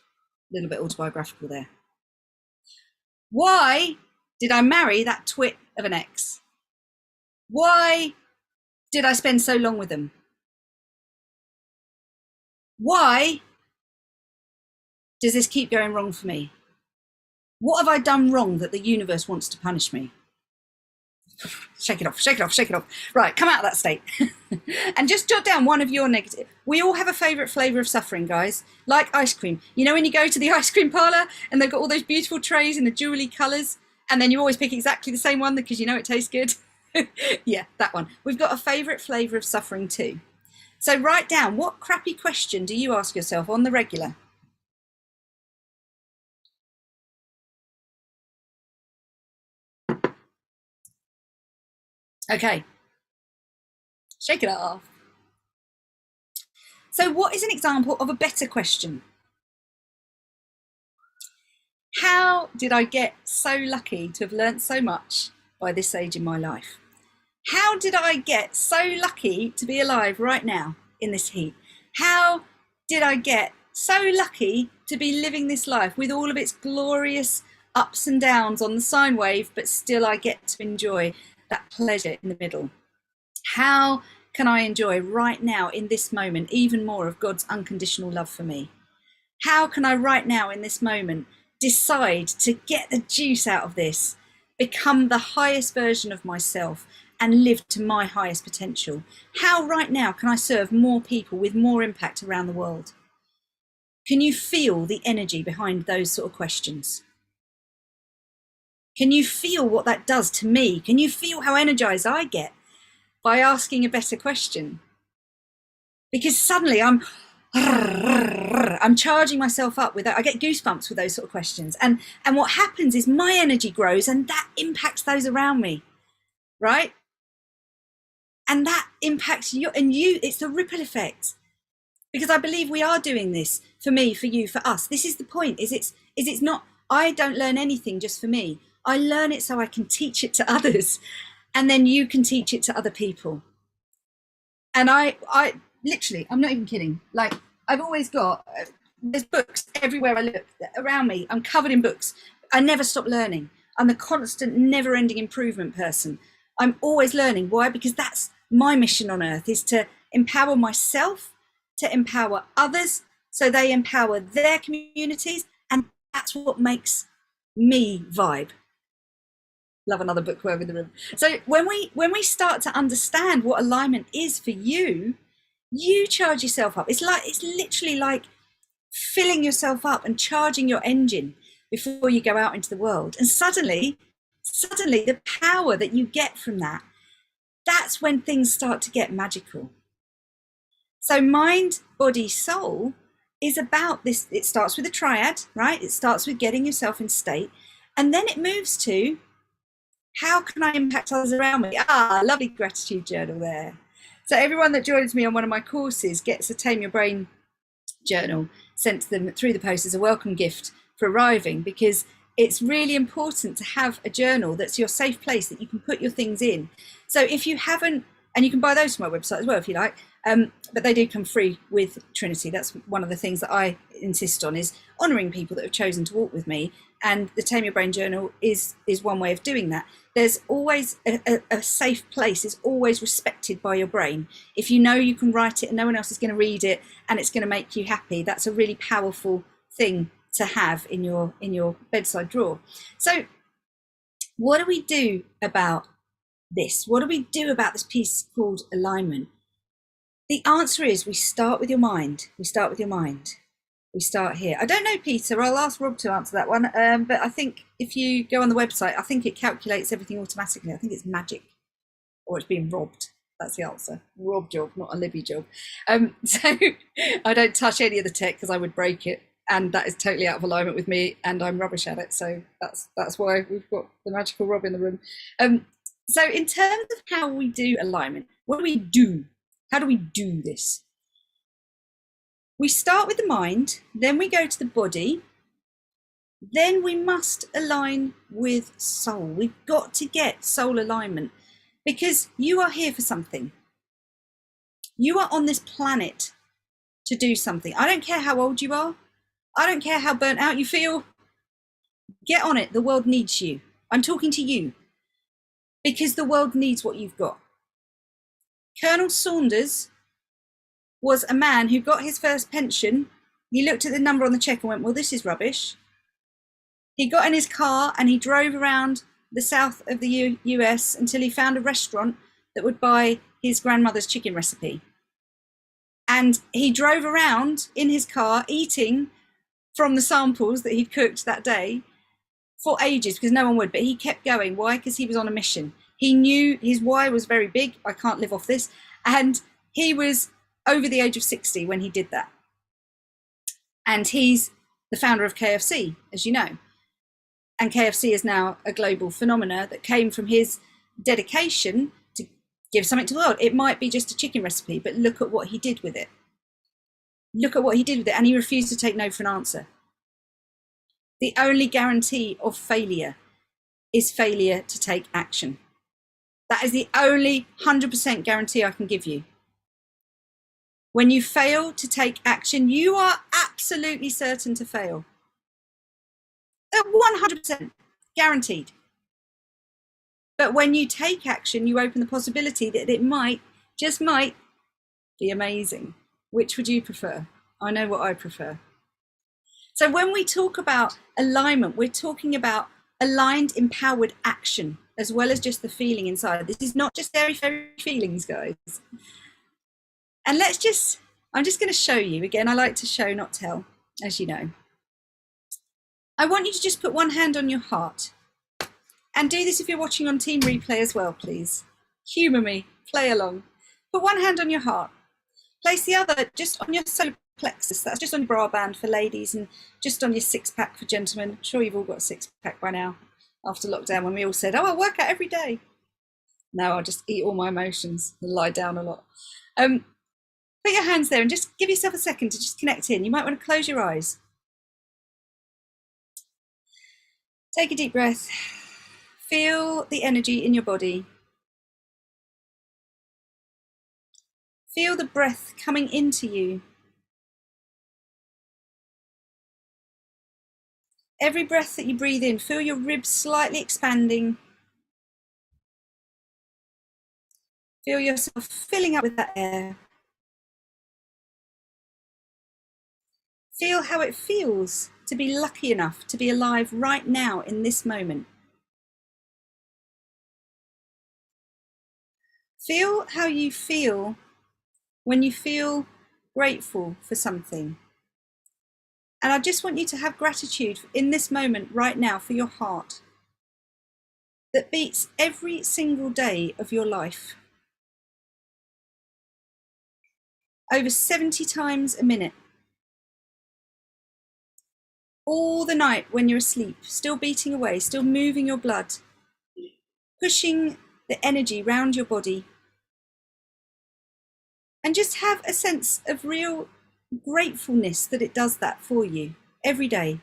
A little bit autobiographical there. Why did I marry that twit of an ex? Why did I spend so long with them? Why does this keep going wrong for me? What have I done wrong that the universe wants to punish me? Shake it off. Right, come out of that state. And just jot down one of your negative. We all have a favourite flavour of suffering, guys. Like ice cream. You know when you go to the ice cream parlour and they've got all those beautiful trays in the jewelry colours and then you always pick exactly the same one because you know it tastes good? Yeah, that one. We've got a favourite flavour of suffering too. So write down, what crappy question do you ask yourself on the regular? Okay, shake it off. So what is an example of a better question? How did I get so lucky to have learnt so much by this age in my life? How did I get so lucky to be alive right now in this heat? How did I get so lucky to be living this life with all of its glorious ups and downs on the sine wave, but still I get to enjoy that pleasure in the middle? How can I enjoy right now in this moment even more of God's unconditional love for me? How can I right now in this moment decide to get the juice out of this, become the highest version of myself and live to my highest potential? How right now can I serve more people with more impact around the world? Can you feel the energy behind those sort of questions? Can you feel what that does to me? Can you feel how energized I get by asking a better question? Because suddenly I'm charging myself up with that. I get goosebumps with those sort of questions. And what happens is my energy grows and that impacts those around me, right? And that impacts you and you. It's the ripple effect. Because I believe we are doing this for me, for you, for us. This is the point, is it's not, I don't learn anything just for me. I learn it so I can teach it to others, and then you can teach it to other people. And I literally, I'm not even kidding. Like, I've always got, there's books everywhere I look around me. I'm covered in books. I never stop learning. I'm the constant, never ending improvement person. I'm always learning. Why? Because that's my mission on earth, is to empower myself, to empower others, so they empower their communities. And that's what makes me vibe. Love another bookworm in the room. So when we start to understand what alignment is for you, you charge yourself up. It's literally like filling yourself up and charging your engine before you go out into the world. And suddenly the power that you get from that, that's when things start to get magical. So mind, body, soul is about this. It starts with a triad, right? It starts with getting yourself in state, and then it moves to, how can I impact others around me? Lovely gratitude journal there. So everyone that joins me on one of my courses gets a Tame Your Brain journal sent to them through the post as a welcome gift for arriving, because it's really important to have a journal that's your safe place that you can put your things in. So if you haven't, and you can buy those from my website as well if you like, but they do come free with Trinity. That's one of the things that I insist on, is honouring people that have chosen to walk with me. And the Tame Your Brain journal is one way of doing that. There's always a safe place, is always respected by your brain. If you know you can write it and no one else is going to read it and it's going to make you happy, that's a really powerful thing to have in your bedside drawer. So what do we do about this? What do we do about this piece called alignment? The answer is, we start with your mind. We start with your mind. We start here. I don't know, Peter, I'll ask Rob to answer that one. But I think if you go on the website, I think it calculates everything automatically. I think it's magic, or it's being robbed. That's the answer. Rob job, not a Libby job. So I don't touch any of the tech because I would break it. And that is totally out of alignment with me, and I'm rubbish at it. So that's why we've got the magical Rob in the room. So in terms of how we do alignment, what do we do? How do we do this? We start with the mind, then we go to the body, then we must align with soul. We've got to get soul alignment, because you are here for something. You are on this planet to do something. I don't care how old you are. I don't care how burnt out you feel. Get on it. The world needs you. I'm talking to you, because the world needs what you've got. Colonel Saunders was a man who got his first pension. He looked at the number on the check and went, well, this is rubbish. He got in his car and he drove around the south of the US until he found a restaurant that would buy his grandmother's chicken recipe. And he drove around in his car eating from the samples that he'd cooked that day for ages, because no one would, but he kept going. Why? Because he was on a mission. He knew his why was very big. I can't live off this. And he was over the age of 60 when he did that. And he's the founder of KFC, as you know. And KFC is now a global phenomena that came from his dedication to give something to the world. It might be just a chicken recipe, but look at what he did with it. Look at what he did with it. And he refused to take no for an answer. The only guarantee of failure is failure to take action. That is the only 100% guarantee I can give you. When you fail to take action, you are absolutely certain to fail. 100% guaranteed. But when you take action, you open the possibility that it might, just might, be amazing. Which would you prefer? I know what I prefer. So when we talk about alignment, we're talking about aligned, empowered action, as well as just the feeling inside. This is not just airy fairy feelings, guys. And I'm just going to show you again. I like to show, not tell, as you know. I want you to just put one hand on your heart, and do this if you're watching on Team Replay as well, please. Humour me, play along. Put one hand on your heart. Place the other just on your solar plexus. That's just on your bra band for ladies, and just on your six-pack for gentlemen. I'm sure you've all got a six-pack by now, after lockdown, when we all said, oh, I work out every day. No, I'll just eat all my emotions and lie down a lot. Put your hands there and just give yourself a second to just connect in. You might want to close your eyes. Take a deep breath. Feel the energy in your body. Feel the breath coming into you. Every breath that you breathe in, feel your ribs slightly expanding. Feel yourself filling up with that air. Feel how it feels to be lucky enough to be alive right now in this moment. Feel how you feel when you feel grateful for something. And I just want you to have gratitude in this moment right now for your heart that beats every single day of your life. Over 70 times a minute. All the night when you're asleep, still beating away, still moving your blood, pushing the energy round your body. And just have a sense of real gratefulness that it does that for you every day,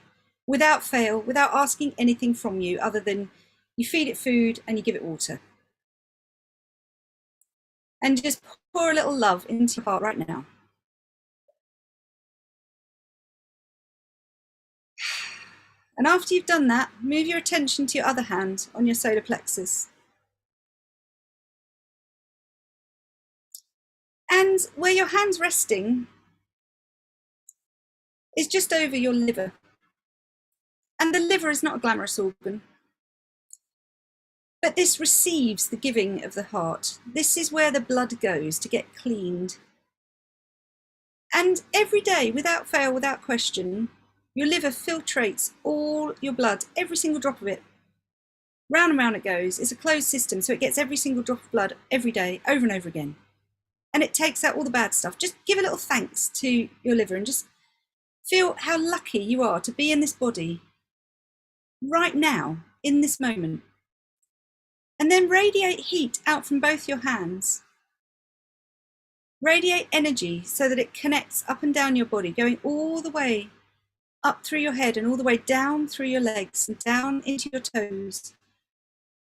without fail, without asking anything from you other than you feed it food and you give it water. And just pour a little love into your heart right now. And after you've done that, move your attention to your other hand on your solar plexus. And where your hand's resting is just over your liver. And the liver is not a glamorous organ, but this receives the giving of the heart. This is where the blood goes to get cleaned. And every day, without fail, without question, your liver filtrates all your blood, every single drop of it. Round and round it goes. It's a closed system, so it gets every single drop of blood every day, over and over again. And it takes out all the bad stuff. Just give a little thanks to your liver and just feel how lucky you are to be in this body right now, in this moment. And then radiate heat out from both your hands. Radiate energy so that it connects up and down your body, going all the way up through your head and all the way down through your legs and down into your toes.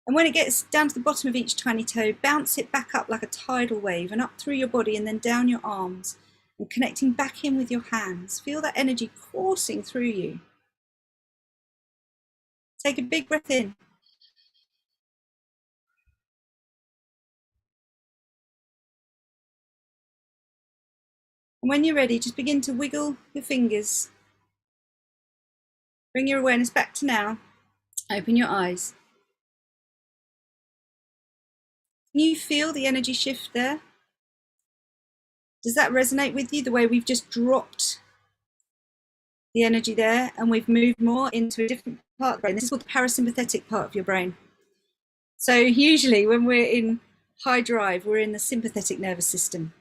And when it gets down to the bottom of each tiny toe, bounce it back up like a tidal wave and up through your body and then down your arms and connecting back in with your hands. Feel that energy coursing through you. Take a big breath in. And when you're ready, just begin to wiggle your fingers. Bring your awareness back to now. Open your eyes. Can you feel the energy shift there? Does that resonate with you, the way we've just dropped the energy there and we've moved more into a different part of the brain? This is called the parasympathetic part of your brain. So usually when we're in high drive, we're in the sympathetic nervous system.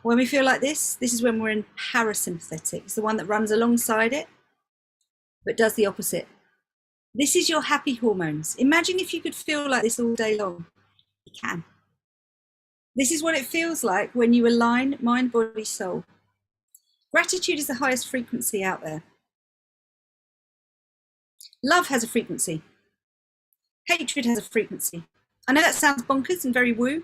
When we feel like this is when we're in parasympathetic. It's the one that runs alongside it, but does the opposite. This is your happy hormones. Imagine if you could feel like this all day long. You can. This is what it feels like when you align mind, body, soul. Gratitude is the highest frequency out there. Love has a frequency. Hatred has a frequency. I know that sounds bonkers and very woo.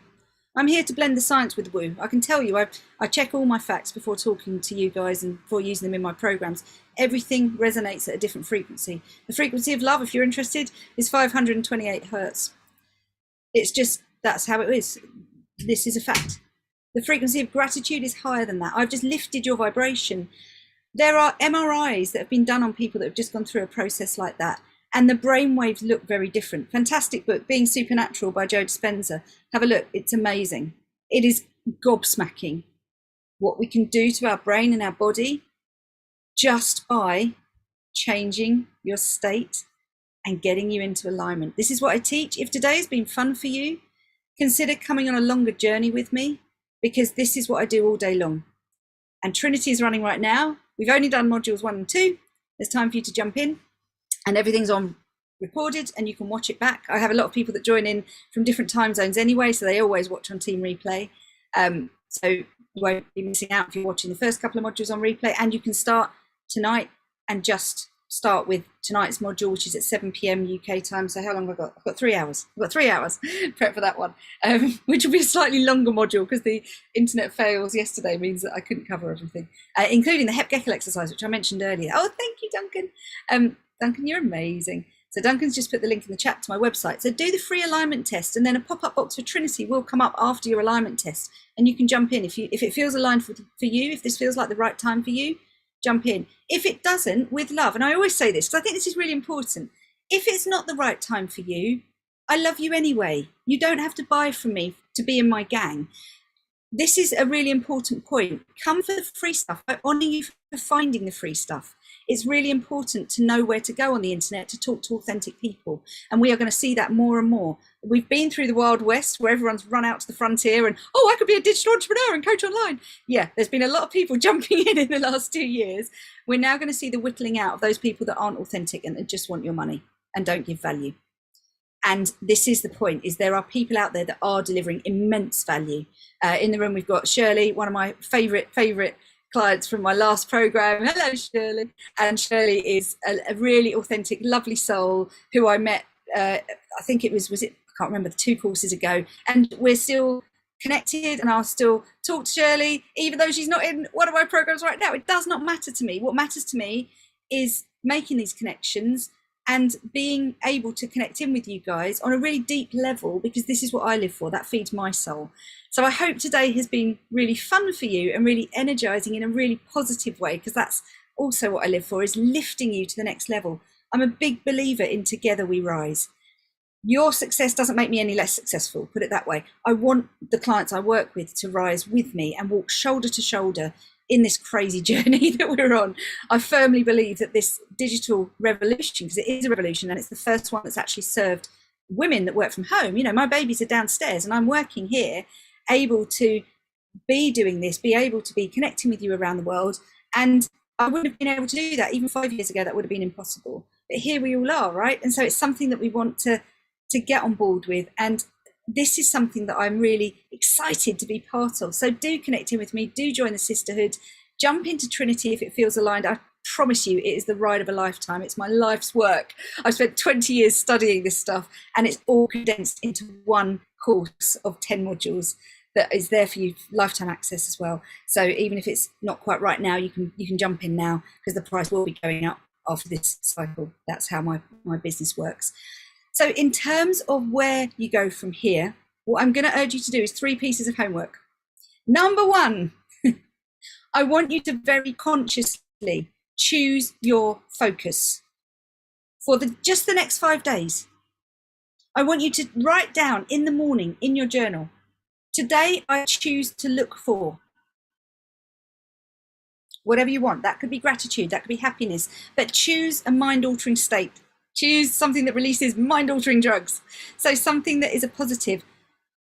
I'm here to blend the science with woo. I can tell you, I check all my facts before talking to you guys and before using them in my programs. Everything resonates at a different frequency. The frequency of love, if you're interested, is 528 hertz. It's just, that's how it is. This is a fact. The frequency of gratitude is higher than that. I've just lifted your vibration. There are MRIs that have been done on people that have just gone through a process like that. And the brainwaves look very different. Fantastic book, Being Supernatural by Joe Dispenza. Have a look, it's amazing. It is gobsmacking what we can do to our brain and our body just by changing your state and getting you into alignment. This is what I teach. If today has been fun for you, consider coming on a longer journey with me, because this is what I do all day long. And Trinity is running right now. We've only done modules 1 and 2. There's time for you to jump in. And everything's on recorded and you can watch it back. I have a lot of people that join in from different time zones anyway, so they always watch on Team Replay. So you won't be missing out if you're watching the first couple of modules on replay, and you can start tonight and just start with tonight's module, which is at 7 p.m. UK time. So how long have I got? I've got 3 hours. I've got 3 hours prep for that one, which will be a slightly longer module because the internet fails yesterday means that I couldn't cover everything, including the Hep Geckel exercise, which I mentioned earlier. Oh, thank you, Duncan. Duncan, you're amazing. So Duncan's just put the link in the chat to my website. So do the free alignment test, and then a pop-up box for Trinity will come up after your alignment test, and you can jump in if it feels aligned for you, if this feels like the right time for you. Jump in. If it doesn't, with love, and I always say this because I think this is really important, if it's not the right time for you, I love you anyway. You don't have to buy from me to be in my gang. This is a really important point. Come for the free stuff. I honour you for finding the free stuff. It's really important to know where to go on the internet to talk to authentic people. And we are going to see that more and more. We've been through the Wild West where everyone's run out to the frontier and, oh, I could be a digital entrepreneur and coach online. Yeah, there's been a lot of people jumping in the last 2 years. We're now going to see the whittling out of those people that aren't authentic and that just want your money and don't give value. And this is the point, is there are people out there that are delivering immense value. In the room, we've got Shirley, one of my favorite clients from my last program. Hello, Shirley. And Shirley is a really authentic, lovely soul who I met, I think it was it, I can't remember, the 2 courses ago. And we're still connected, and I'll still talk to Shirley, even though she's not in one of my programs right now. It does not matter to me. What matters to me is making these connections and being able to connect in with you guys on a really deep level, because this is what I live for. That feeds my soul. So I hope today has been really fun for you and really energizing in a really positive way, because that's also what I live for, is lifting you to the next level. I'm a big believer in together we rise. Your success doesn't make me any less successful, put it that way. I want the clients I work with to rise with me and walk shoulder to shoulder in this crazy journey that we're on. I firmly believe that this digital revolution, because it is a revolution and it's the first one that's actually served women that work from home. You know, my babies are downstairs and I'm working here, able to be doing this, be able to be connecting with you around the world. And I wouldn't have been able to do that even 5 years ago. That would have been impossible. But here we all are, right? And so it's something that we want to get on board with. And this is something that I'm really excited to be part of. So do connect in with me, do join the sisterhood, jump into Trinity if it feels aligned. I promise you it is the ride of a lifetime. It's my life's work. I've spent 20 years studying this stuff, and it's all condensed into one course of 10 modules that is there for you, lifetime access as well. So even if it's not quite right now, you can jump in now, because the price will be going up after this cycle. That's how my business works. So in terms of where you go from here, what I'm going to urge you to do is 3 pieces of homework. Number 1, I want you to very consciously choose your focus for just the next 5 days. I want you to write down in the morning in your journal, today I choose to look for whatever you want. That could be gratitude, that could be happiness, but choose a mind-altering state. Choose something that releases mind-altering drugs. So something that is a positive.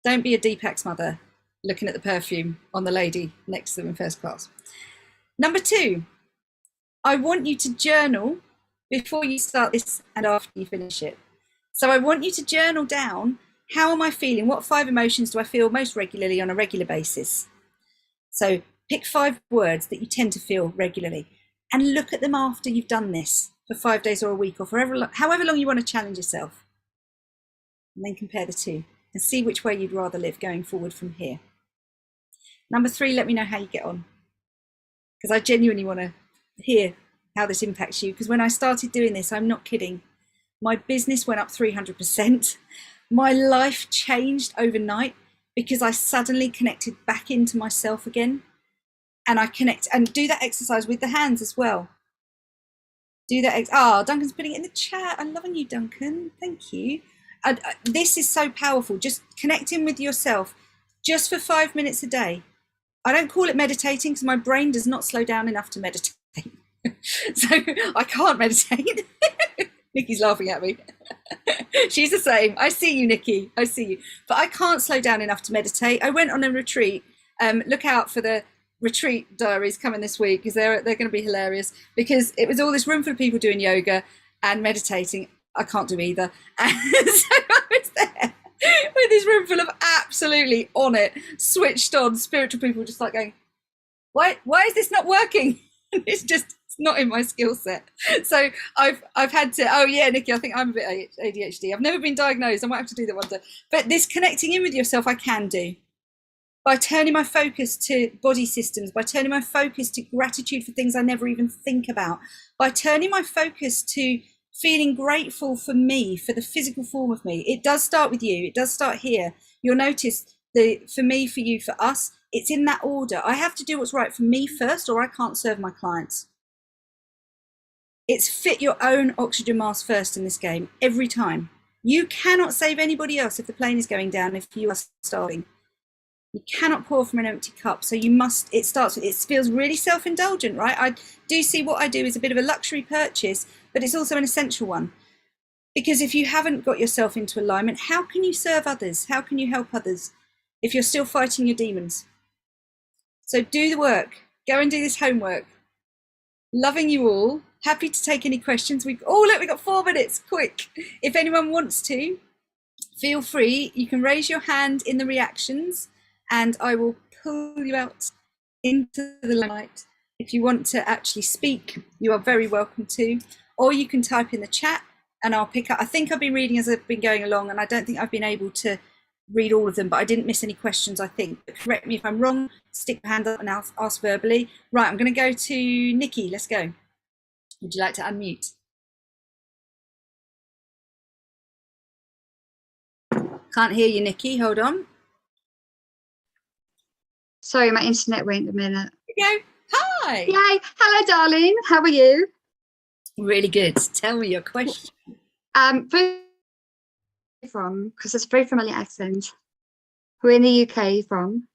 Don't be a Deepak's mother looking at the perfume on the lady next to them in first class. Number 2, I want you to journal before you start this and after you finish it. So I want you to journal down, how am I feeling? What 5 emotions do I feel most regularly on a regular basis? So pick 5 words that you tend to feel regularly and look at them after you've done this for 5 days or a week or however long you want to challenge yourself. And then compare the 2 and see which way you'd rather live going forward from here. Number 3, let me know how you get on, because I genuinely want to hear how this impacts you. Because when I started doing this, I'm not kidding, my business went up 300%. My life changed overnight because I suddenly connected back into myself again. And I connect and do that exercise with the hands as well. Do that. Duncan's putting it in the chat. I'm loving you, Duncan. Thank you. This is so powerful. Just connecting with yourself just for 5 minutes a day. I don't call it meditating because my brain does not slow down enough to meditate. So I can't meditate. Nikki's laughing at me. She's the same. I see you, Nikki. I see you. But I can't slow down enough to meditate. I went on a retreat. Look out for the retreat diaries coming this week, because they're going to be hilarious, because it was all this room full of people doing yoga and meditating. I can't do either. And so I was there with this room full of absolutely on it, switched on spiritual people, just like going, why is this not working? It's just not in my skill set. So I've had to, oh yeah, Nikki, I think I'm a bit ADHD. I've never been diagnosed. I might have to do that one day. But this connecting in with yourself, I can do. By turning my focus to body systems, by turning my focus to gratitude for things I never even think about, by turning my focus to feeling grateful for me, for the physical form of me. It does start with you. It does start here. You'll notice for me, for you, for us, it's in that order. I have to do what's right for me first, or I can't serve my clients. It's fit your own oxygen mask first in this game, every time. You cannot save anybody else if the plane is going down, if you are starving. You cannot pour from an empty cup. So you must, it feels really self-indulgent, right? I do see what I do is a bit of a luxury purchase, but it's also an essential one. Because if you haven't got yourself into alignment, how can you serve others? How can you help others if you're still fighting your demons? So do the work. Go and do this homework. Loving you all. Happy to take any questions. Look, we've got 4 minutes. Quick. If anyone wants to, feel free. You can raise your hand in the reactions and I will pull you out into the light. If you want to actually speak, you are very welcome to. Or you can type in the chat and I'll pick up. I think I've been reading as I've been going along, and I don't think I've been able to read all of them, but I didn't miss any questions, I think. But correct me if I'm wrong, stick your hand up and ask verbally. Right, I'm going to go to Nikki. Let's go. Would you like to unmute? Can't hear you, Nikki. Hold on. Sorry, my internet went a minute. There you go. Hi. Yay. Hello, darling. How are you? Really good. Tell me your question. From, because it's a very familiar accent. Who in the UK are you from?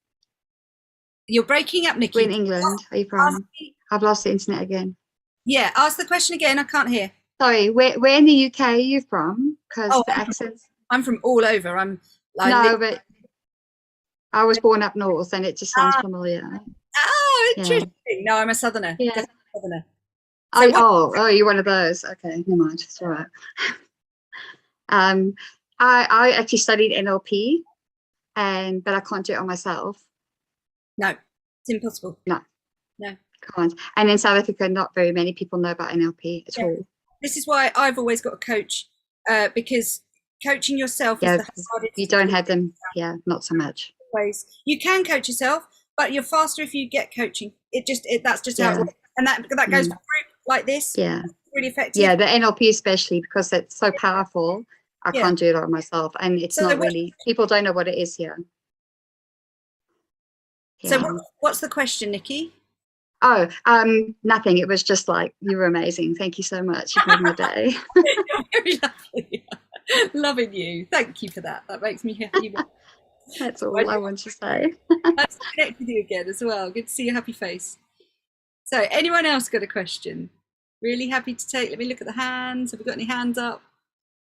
You're breaking up, Nikki. Where in England are you from? I've lost the internet again. Yeah, ask the question again. I can't hear. Sorry, where in the UK are you from? Because the accents. I'm from all over. But I was born up north, and it just sounds familiar. Oh, interesting. Yeah. No, I'm a southerner. Yeah. Southerner. So you're one of those. Okay, never mind. It's all right. I actually studied NLP, but I can't do it on myself. No, it's impossible. No. Can't. And in South Africa, not very many people know about NLP at all. This is why I've always got a coach, because coaching yourself is the hardest. You don't have them. Yeah, not so much. You can coach yourself, but you're faster if you get coaching. That's just how it works. And that goes for group like this. Yeah. Really effective. Yeah, the NLP especially, because it's so powerful. I can't do it on myself, and it's not really. People don't know what it is here. Yeah. So what's the question, Nikki? Oh, nothing. It was just like, you were amazing. Thank you so much. You've made my day. You're very lovely. Loving you. Thank you for that. That makes me happy. That's all I want to say. Nice to connect with you again as well. Good to see your happy face. So anyone else got a question? Really happy to take. Let me look at the hands. Have we got any hands up?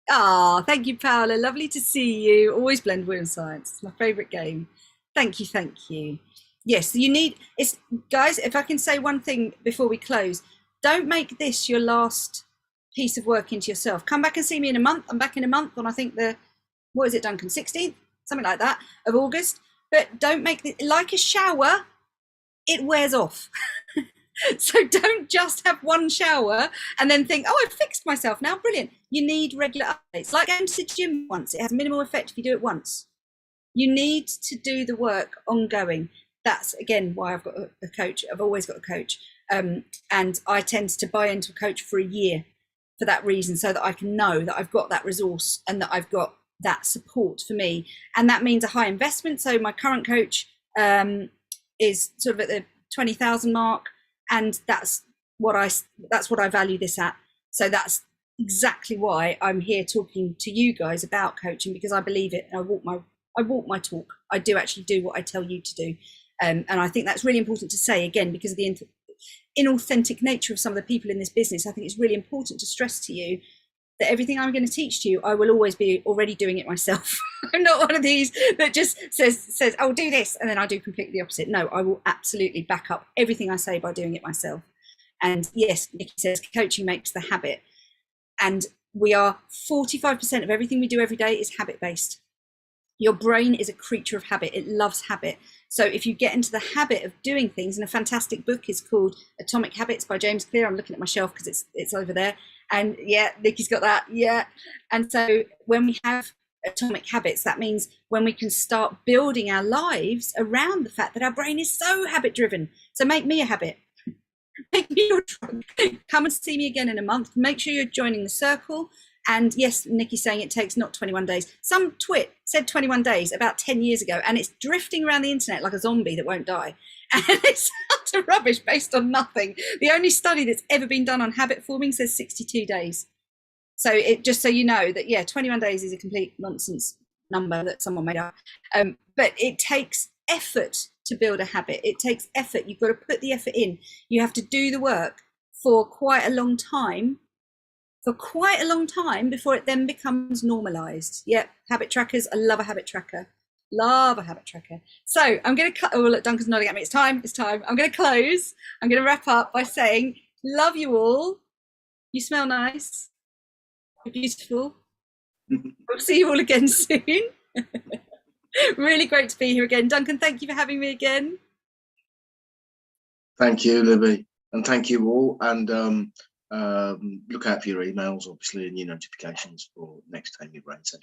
Ah, thank you, Paola. Lovely to see you. Always blend with science. It's my favourite game. Thank you, thank you. Yes, guys, if I can say one thing before we close, don't make this your last piece of work into yourself. Come back and see me in a month. I'm back in a month on, I think, what is it, Duncan, 16th? Something like that, of August. But don't make it like a shower, it wears off. So don't just have one shower and then think, oh, I've fixed myself now, brilliant. You need regular updates. Like going to the gym once, it has minimal effect if you do it once. You need to do the work ongoing. That's, again, why I've got a coach. I've always got a coach. And I tend to buy into a coach for a year for that reason, so that I can know that I've got that resource and that I've got that support for me. And that means a high investment. So my current coach is sort of at the 20,000 mark. And that's what I value this at. So that's exactly why I'm here talking to you guys about coaching, because I believe it. And I walk my talk. I do actually do what I tell you to do. And I think that's really important to say, again, because of the inauthentic nature of some of the people in this business. I think it's really important to stress to you that everything I'm going to teach to you, I will always be already doing it myself. I'm not one of these that just says, oh, do this, and then I do completely the opposite. No, I will absolutely back up everything I say by doing it myself. And yes, Nikki says coaching makes the habit. And we are 45% of everything we do every day is habit-based. Your brain is a creature of habit. It loves habit. So if you get into the habit of doing things, and a fantastic book is called Atomic Habits by James Clear. I'm looking at my shelf because it's over there. And yeah, Nikki's got that. Yeah. And so when we have atomic habits, that means when we can start building our lives around the fact that our brain is so habit driven. So make me a habit. Make me your drug. Come and see me again in a month. Make sure you're joining the circle. And yes, Nikki's saying it takes not 21 days. Some twit said 21 days about 10 years ago, and it's drifting around the internet like a zombie that won't die. And it's utter rubbish based on nothing. The only study that's ever been done on habit forming says 62 days. So it just so you know that, yeah, 21 days is a complete nonsense number that someone made up. But it takes effort to build a habit. It takes effort. You've got to put the effort in. You have to do the work for quite a long time. Before it then becomes normalized. Yep, habit trackers. I love a habit tracker. Love a habit tracker. So I'm going to oh, look, Duncan's nodding at me. It's time. I'm going to close. I'm going to wrap up by saying, love you all. You smell nice. You're beautiful. We'll see you all again soon. Really great to be here again. Duncan, thank you for having me again. Thank you, Libby. And thank you all. And look out for your emails, obviously, and your notifications for next TAME brain session.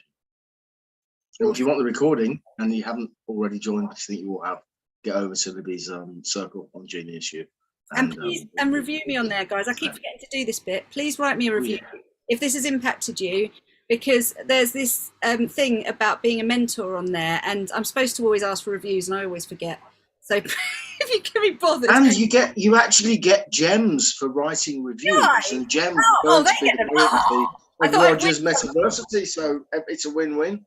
And if you want the recording and you haven't already joined, which I think you will have, get over to Libby's circle on Genius U. And please review me on there, guys. I keep forgetting to do this bit. Please write me a review if this has impacted you, because there's this thing about being a mentor on there, and I'm supposed to always ask for reviews, and I always forget. So if you can be bothered, and you actually get gems for writing reviews, and gems for Roger's Metaversity. So it's a win-win.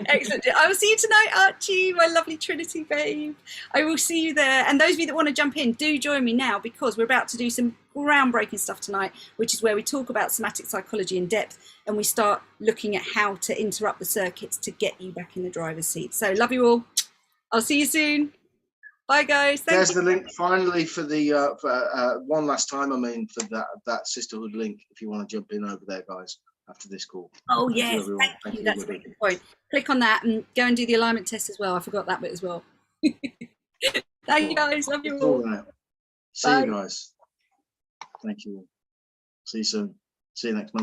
Excellent. I will see you tonight, Archie, my lovely Trinity babe. I will see you there. And those of you that want to jump in, do join me now, because we're about to do some groundbreaking stuff tonight, which is where we talk about somatic psychology in depth, and we start looking at how to interrupt the circuits to get you back in the driver's seat. So love you all. I'll see you soon. Bye, guys. There's the link finally for the one last time. I mean, for that sisterhood link, if you want to jump in over there, guys, after this call. Oh yes, thank you. That's a very good point. Click on that and go and do the alignment test as well. I forgot that bit as well. Thank you, guys. Love you all. See you guys. Thank you all. See you soon. See you next month.